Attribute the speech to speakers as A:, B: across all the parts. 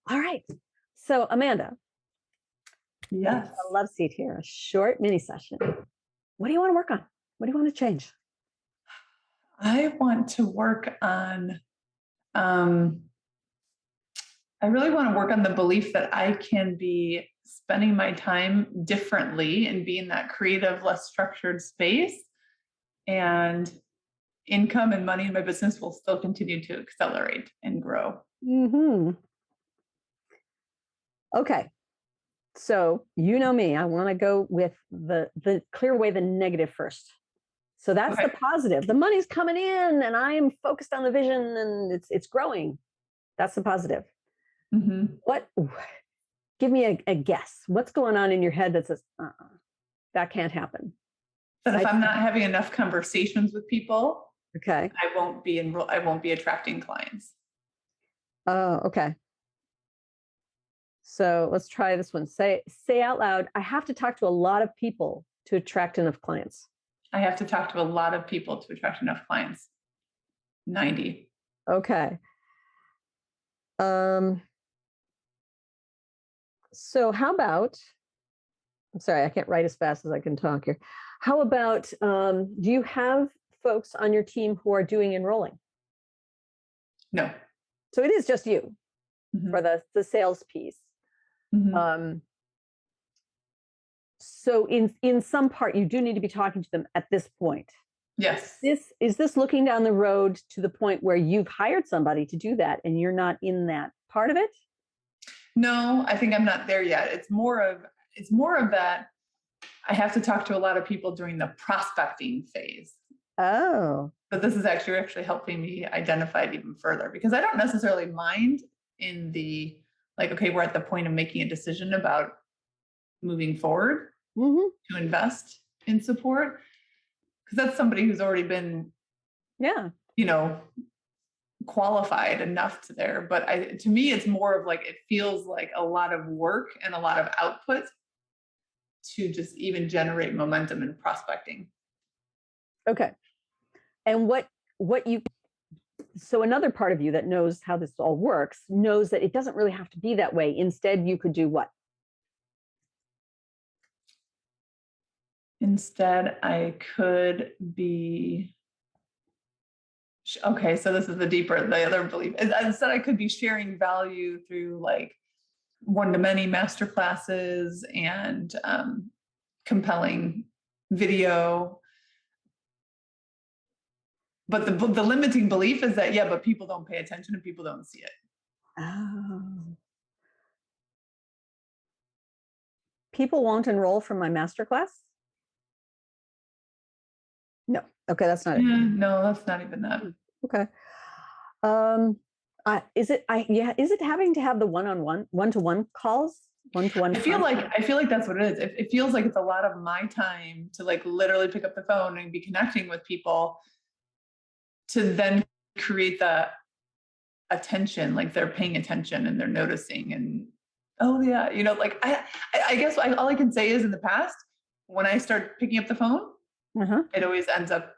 A: All right. So Amanda,
B: Yes.
A: a love seat here, a short mini session. What do you want to work on? What do you want to change?
B: I want to work on, I really want to work on the belief that I can be spending my time differently and be in that creative, less structured space. And income and money in my business will still continue to accelerate and grow.
A: Mm-hmm. Okay. So you know me, I want to go with the clear away the negative first. So that's the positive. The money's coming in and I'm focused on the vision and it's growing. That's the positive.
B: Mm-hmm.
A: Give me a guess. What's going on in your head that says, that can't happen?
B: That if I'm not having enough conversations with people,
A: okay,
B: I won't be attracting clients.
A: Oh, okay. So let's try this one. Say out loud, I have to talk to a lot of people to attract enough clients.
B: I have to talk to a lot of people to attract enough clients. 90.
A: Okay. So how about, I'm sorry, I can't write as fast as I can talk here. How about, do you have folks on your team who are doing enrolling?
B: No.
A: So it is just you for the sales piece. Mm-hmm. So in some part, you do need to be talking to them at this point.
B: Yes.
A: Is this looking down the road to the point where you've hired somebody to do that and you're not in that part of it?
B: No, I think I'm not there yet. It's more of that I have to talk to a lot of people during the prospecting phase.
A: Oh.
B: But this is actually helping me identify it even further, because I don't necessarily mind in the, like, okay, we're at the point of making a decision about moving forward to invest in support. Because that's somebody who's already been, qualified enough to there. But to me, it's more of like, it feels like a lot of work and a lot of output to just even generate momentum in prospecting.
A: Okay. And so another part of you that knows how this all works knows that it doesn't really have to be that way. Instead, you could do what?
B: Instead, I could be, okay, so this is the other belief. Instead, I could be sharing value through like one-to-many masterclasses and compelling video. But the limiting belief is that, but people don't pay attention and people don't see it.
A: Oh. People won't enroll from my masterclass? No. Okay, that's not it.
B: No, that's not even that.
A: Okay. Is it having to have the one-to-one calls? One-to-one.
B: I feel like that's what it is. It feels like it's a lot of my time to like literally pick up the phone and be connecting with people to then create the attention, like they're paying attention and they're noticing and like I guess all I can say is in the past, when I start picking up the phone, it always ends up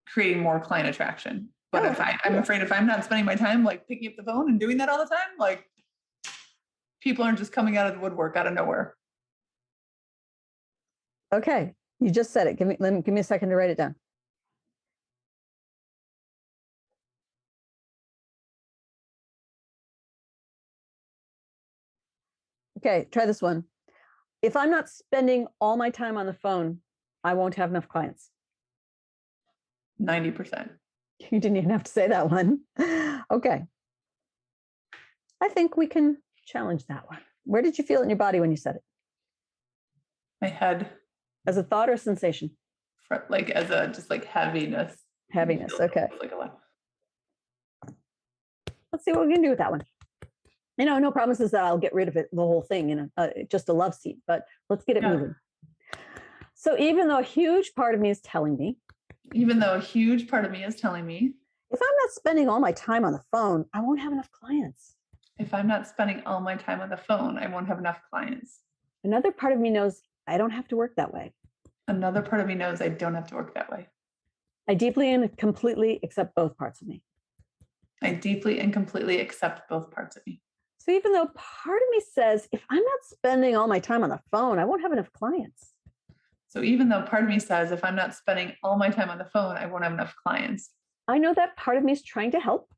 B: creating more client attraction. But I'm afraid if I'm not spending my time like picking up the phone and doing that all the time, like people aren't just coming out of the woodwork out of nowhere.
A: Okay, you just said it. Give me a second to write it down. Okay, try this one. If I'm not spending all my time on the phone, I won't have enough clients.
B: 90%.
A: You didn't even have to say that one. Okay. I think we can challenge that one. Where did you feel it in your body when you said it?
B: My head.
A: As a thought or sensation?
B: Like as a just like heaviness.
A: Heaviness, okay.
B: Like a lot.
A: Let's see what we can do with that one. No promises that I'll get rid of it, the whole thing, just a love seat, but let's get it moving. So even though a huge part of me is telling me,
B: if I'm not
A: spending all my time on the phone, I won't have enough clients.
B: If I'm not spending all my time on the phone, I won't have enough clients.
A: Another part of me knows I don't have to work that way.
B: Another part of me knows I don't have to work that way.
A: I deeply and completely accept both parts of me.
B: I deeply and completely accept both parts of me.
A: So even though part of me says, if I'm not spending all my time on the phone, I won't have enough clients.
B: So even though part of me says, if I'm not spending all my time on the phone, I won't have enough clients.
A: I know that part of me is trying to help.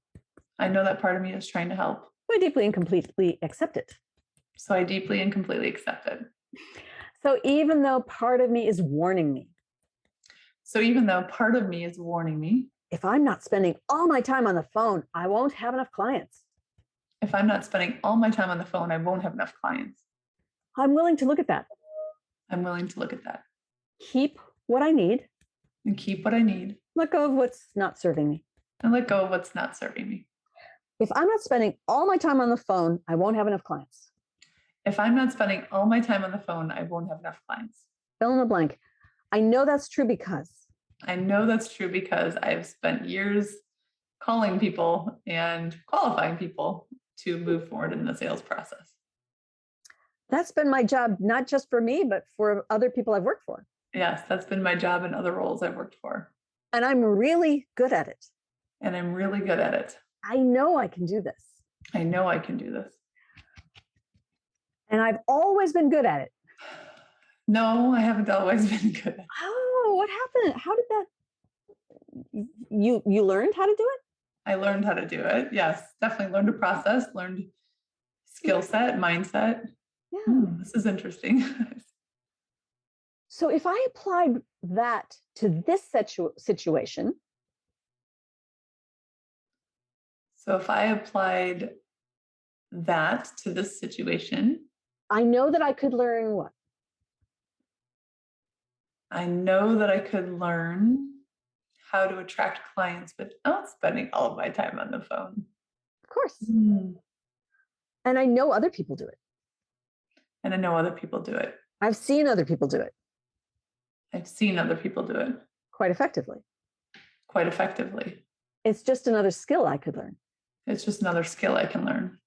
B: I know that part of me is trying to help.
A: I deeply and completely accept it.
B: So I deeply and completely accept it.
A: So even though part of me is warning me,
B: So even though part of me is warning me,
A: if I'm not spending all my time on the phone, I won't have enough clients.
B: if I'm not spending all my time on the phone, I won't have enough clients.
A: I'm willing to look at that.
B: I'm willing to look at that
A: Keep what I need,
B: and keep what I need
A: let go of what's not serving me.
B: and let go of what's not serving me.
A: If I'm not spending all my time on the phone, I won't have enough clients.
B: If I'm not spending all my time on the phone, I won't have enough clients.
A: Fill in the blank. I know that's true because.
B: I know that's true because I've spent years calling people and qualifying people to move forward in the sales process.
A: That's been my job, not just for me, but for other people I've worked for.
B: Yes, that's been my job in other roles I've worked for.
A: And I'm really good at it.
B: And I'm really good at it.
A: I know I can do this.
B: I know I can do this.
A: And I've always been good at it.
B: No, I haven't always been good at it.
A: Oh, what happened? How did that? You learned how to do it?
B: I learned how to do it. Yes, definitely learned a process, learned skill set, mindset.
A: Yeah.
B: This is interesting.
A: So if I applied that to this situation,
B: So if I applied that to this situation,
A: I know that I could learn what?
B: I know that I could learn how to attract clients without spending all of my time on the phone.
A: Of course.
B: And
A: And I know other people do it.
B: I know other people do it.
A: I've seen other people do it
B: I've seen other people do it
A: quite effectively.
B: quite effectively.
A: It's just another skill I could learn.
B: It's just another skill I can learn.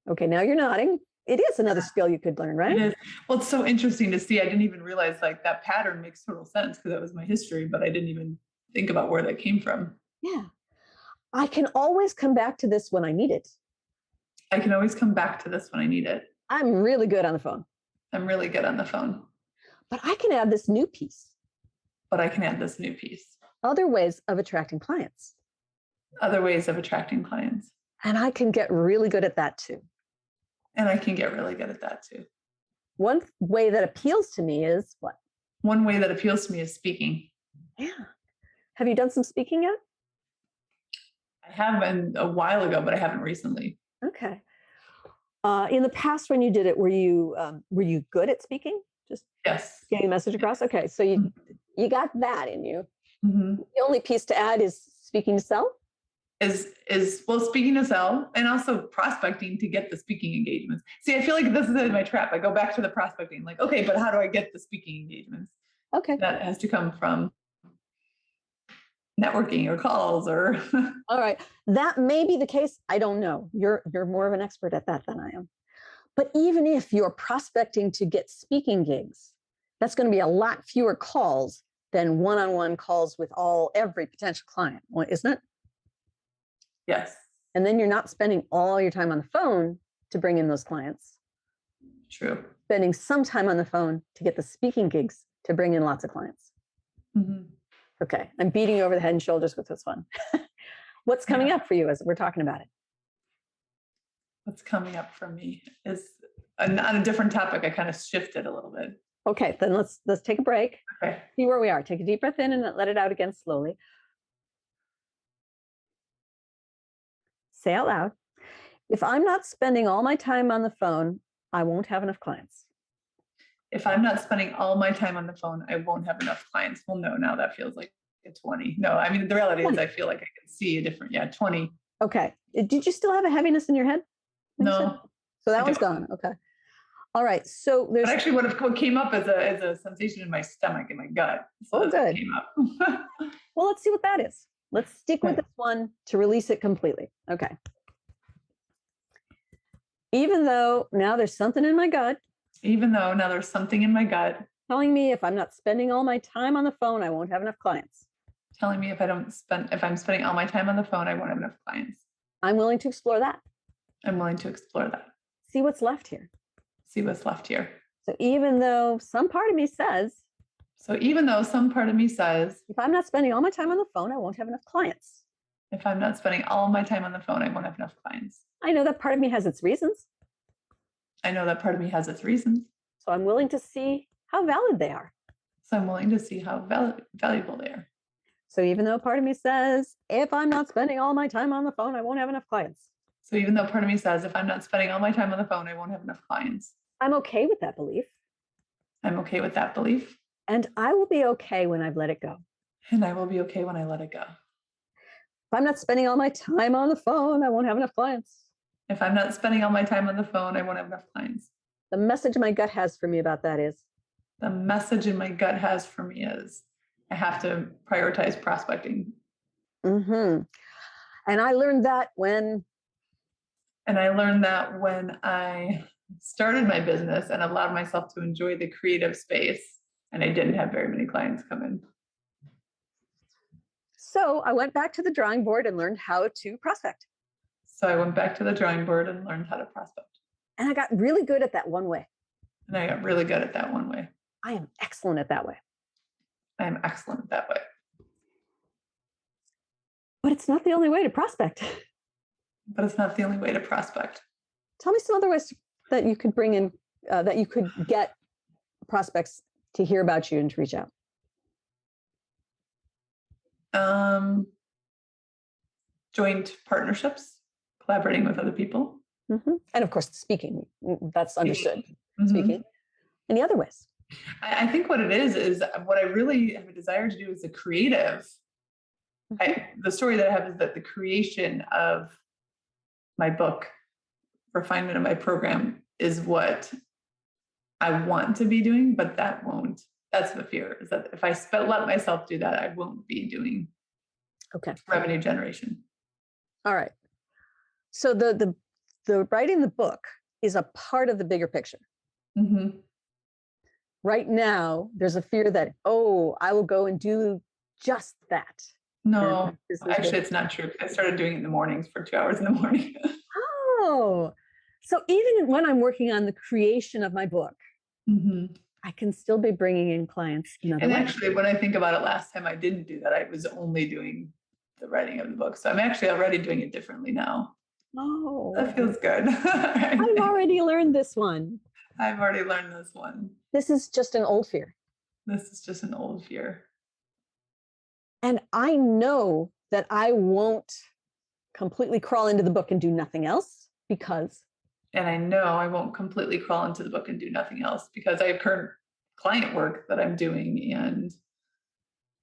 A: Okay, now you're nodding. It is another skill you could learn, right?
B: It is. Well, it's so interesting to see. I didn't even realize like that pattern makes total sense because that was my history, but I didn't even think about where that came from.
A: Yeah. I can always come back to this when I need it.
B: I can always come back to this when I need it.
A: I'm really good on the phone,
B: I'm really good on the phone,
A: but I can add this new piece,
B: but I can add this new piece.
A: other ways of attracting clients.
B: Other ways of attracting clients.
A: And I can get really good at that too.
B: And I can get really good at that too.
A: One way that appeals to me is what?
B: One way that appeals to me is speaking.
A: Yeah. Have you done some speaking yet?
B: I have been a while ago, but I haven't recently.
A: Okay. In the past, when you did it, were you good at speaking? Just
B: Yes.
A: getting a message across? Okay, so you got that in you.
B: Mm-hmm.
A: The only piece to add is speaking to sell.
B: Is well, speaking to sell and also prospecting to get the speaking engagements. See, I feel like this is my trap. I go back to the prospecting, like, okay, but how do I get the speaking engagements?
A: Okay.
B: That has to come from networking or calls or
A: All right. That may be the case. I don't know. You're more of an expert at that than I am. But even if you're prospecting to get speaking gigs, that's going to be a lot fewer calls than one-on-one calls with every potential client, isn't it?
B: yes.
A: And then you're not spending all your time on the phone to bring in those clients.
B: True.
A: Spending some time on the phone to get the speaking gigs to bring in lots of clients.
B: Mm-hmm.
A: Okay, I'm beating you over the head and shoulders with this one. What's coming up for you as we're talking about it?
B: What's coming up for me is on a different topic. I kind of shifted a little bit.
A: Okay, then let's take a break.
B: Okay.
A: See where we are. Take a deep breath in and let it out again slowly. Say out loud, if I'm not spending all my time on the phone, I won't have enough clients.
B: If I'm not spending all my time on the phone, I won't have enough clients. Well, no, now that feels like a 20. No, I mean, the reality
A: 20.
B: is I feel like I can see a different, 20.
A: Okay. Did you still have a heaviness in your head?
B: No.
A: So that one's gone. Okay. All right. So there's
B: But actually what came up as a sensation in my stomach, in my gut. So
A: Oh, good.
B: Came up.
A: Well, let's see what that is. Let's stick with
B: Okay.
A: this one to release it completely. Okay. Even though now there's something in my gut
B: Even though now there's something in my gut
A: telling me if I'm not spending all my time on the phone, I won't have enough clients.
B: telling me if I'm spending all my time on the phone, I won't have enough clients.
A: I'm willing to explore that.
B: I'm willing to explore that.
A: See what's left here.
B: See what's left here.
A: So even though some part of me says,
B: So even though some part of me says,
A: if I'm not spending all my time on the phone, I won't have enough clients.
B: if I'm not spending all my time on the phone, I won't have enough clients.
A: I know that part of me has its reasons.
B: I know that part of me has its reasons.
A: So I'm willing to see how valid they are.
B: So I'm willing to see how valuable they are.
A: So even though part of me says, if I'm not spending all my time on the phone, I won't have enough clients.
B: So even though part of me says, if I'm not spending all my time on the phone, I won't have enough clients.
A: I'm okay with that belief.
B: I'm okay with that belief.
A: And I will be okay when I've let it go.
B: And I will be okay when I let it go.
A: If I'm not spending all my time on the phone, I won't have enough clients.
B: If I'm not spending all my time on the phone, I won't have enough clients.
A: The message my gut has for me about that is,
B: the message in my gut has for me is, I have to prioritize prospecting.
A: And I learned that when
B: I started my business and allowed myself to enjoy the creative space, and I didn't have very many clients come in.
A: So I went back to the drawing board and learned how to prospect.
B: So I went back to the drawing board and learned how to prospect.
A: And I got really good at that one way.
B: And I got really good at that one way.
A: I am excellent at that way.
B: I am excellent at that way.
A: But it's not the only way to prospect.
B: But it's not the only way to prospect.
A: Tell me some other ways that you could bring in, that you could get prospects to hear about you and to reach out.
B: Joint partnerships, collaborating with other people.
A: And of course, speaking, that's understood.
B: Mm-hmm.
A: Speaking. Any other ways?
B: I think what it is what I really have a desire to do as a creative. The story that I have is that the creation of my book, refinement of my program, is what I want to be doing, but that's the fear, is that if I let myself do that, I won't be doing revenue generation.
A: All right. So the writing the book is a part of the bigger picture. Right now, there's a fear that, I will go and do just that.
B: No, actually, it's not true. I started doing it in the mornings for 2 hours in the morning.
A: So even when I'm working on the creation of my book, I can still be bringing in clients.
B: Actually, when I think about it, last time I didn't do that, I was only doing the writing of the book. So I'm actually already doing it differently now. That feels good.
A: I've already learned this one.
B: I've already learned this one.
A: This is just an old fear.
B: This is just an old fear.
A: And I know that I won't completely crawl into the book and do nothing else because.
B: And I know I won't completely crawl into the book and do nothing else because I have current client work that I'm doing and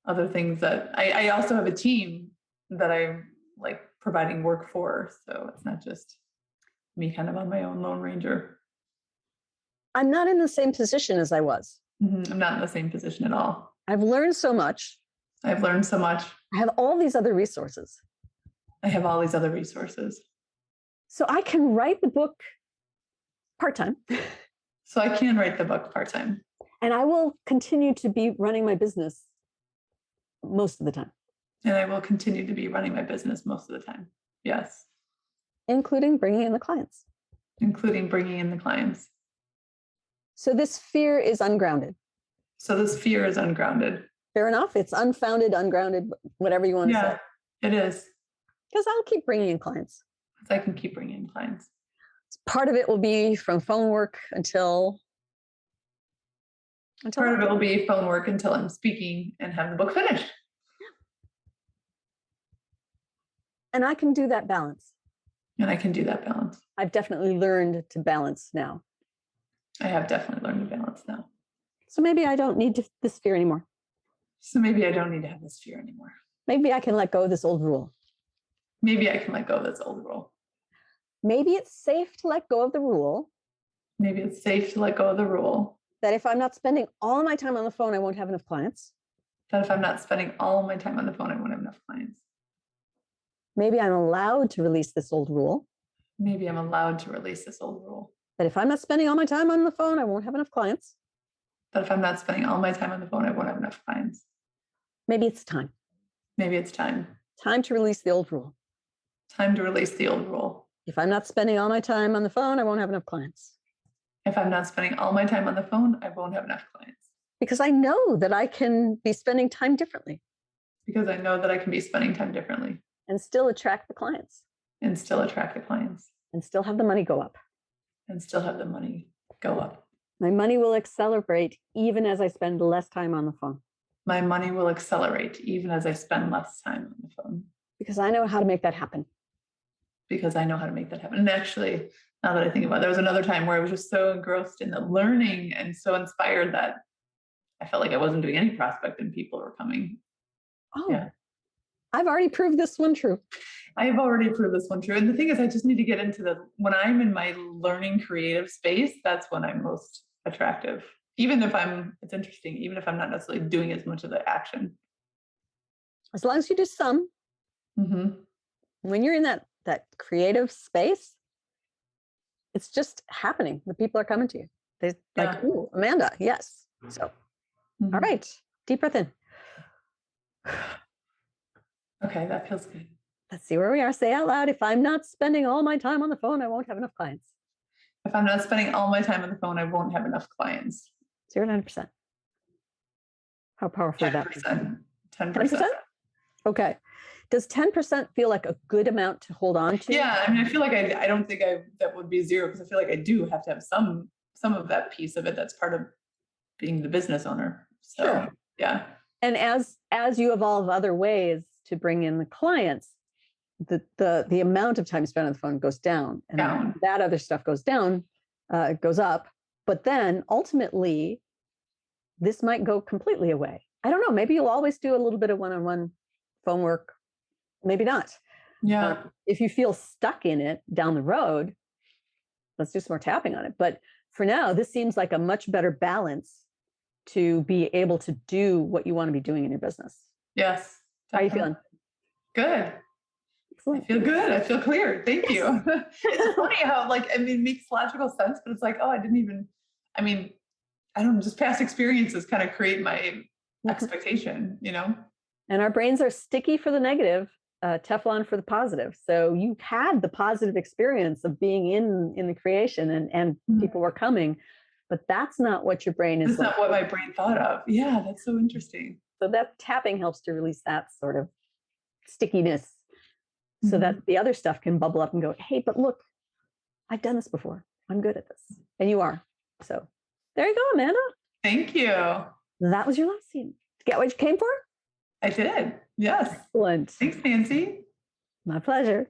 B: other things that I also have a team that I'm like providing work for. So it's not just me kind of on my own Lone Ranger.
A: I'm not in the same position as I was.
B: I'm not in the same position at all.
A: I've learned so much.
B: I
A: have all these other resources. So I can write the book part-time. And I will continue to be running my business most of the time.
B: Yes.
A: Including bringing in the clients. So this fear is ungrounded. Fair enough. It's unfounded, ungrounded, whatever you want to say.
B: It is.
A: Because I'll keep bringing in clients.
B: I can keep bringing in clients.
A: Part of it will be from phone work until
B: Part of it will be phone work until I'm speaking and have the book finished.
A: And I can do that balance.
B: I've
A: definitely learned to balance now. So maybe I don't need this fear anymore. Maybe I can let go of this old rule. Maybe it's safe to let go of the rule. That if I'm not spending all of my time on the phone, I won't have enough clients. Maybe I'm allowed to release this old rule. That if I'm not spending all my time on the phone, I won't have enough clients. Maybe it's time. Time to release the old rule.
B: Time to release the old rule.
A: If I'm not spending all my time on the phone, I won't have enough clients.
B: If I'm not spending all my time on the phone, I won't have enough clients.
A: Because I know that I can be spending time differently.
B: Because I know that I can be spending time differently.
A: And still attract the clients.
B: And still attract the clients.
A: And still have the money go up.
B: And still have the money go up.
A: My money will accelerate even as I spend less time on the phone.
B: My money will accelerate even as I spend less time on the phone.
A: Because I know how to make that happen.
B: Because I know how to make that happen. And actually, now that I think about it, there was another time where I was just so engrossed in the learning and so inspired that I felt like I wasn't doing any prospecting. People were coming.
A: Oh,
B: yeah.
A: I've already proved this one true.
B: I have already proved this one true. And the thing is, I just need to get into when I'm in my learning creative space, that's when I'm most attractive. Even if it's interesting, even if I'm not necessarily doing as much of the action.
A: As long as you do some, when you're in that creative space, it's just happening. The people are coming to you. They're like, ooh, Amanda, yes. So, all right, deep breath in.
B: Okay, that feels good.
A: Let's see where we are. Say out loud, if I'm not spending all my time on the phone, I won't have enough clients.
B: If I'm not spending all my time on the phone, I won't have enough clients.
A: 0 to 100%. How powerful
B: 10%,
A: that is.
B: 10%.
A: Okay. Does 10% feel like a good amount to hold on to?
B: Yeah, I mean, I feel like I don't think that would be 0 because I feel like I do have to have some of that piece of it that's part of being the business owner. So,
A: sure.
B: Yeah.
A: And as you evolve other ways to bring in the clients, the amount of time spent on the phone goes down, and that other stuff goes down, goes up. But then ultimately, this might go completely away. I don't know. Maybe you'll always do a little bit of one-on-one phone work. Maybe not.
B: Yeah.
A: If you feel stuck in it down the road, let's do some more tapping on it. But for now, this seems like a much better balance to be able to do what you want to be doing in your business.
B: Yes.
A: Definitely. How are you feeling?
B: Good. Excellent. I feel good. I feel clear. Thank you. It's funny how, it makes logical sense, but it's like, oh, I don't know, just past experiences kind of create my expectation,
A: And our brains are sticky for the negative, Teflon for the positive. So you had the positive experience of being in the creation and people were coming, but that's not what your brain is.
B: That's not what my brain thought of. Yeah, that's so interesting.
A: So that tapping helps to release that sort of stickiness so that the other stuff can bubble up and go, hey, but look, I've done this before. I'm good at this. And you are. So there you go, Amanda.
B: Thank you.
A: That was your last scene. Get what you came for?
B: I did. Yes.
A: Excellent.
B: Thanks, Nancy.
A: My pleasure.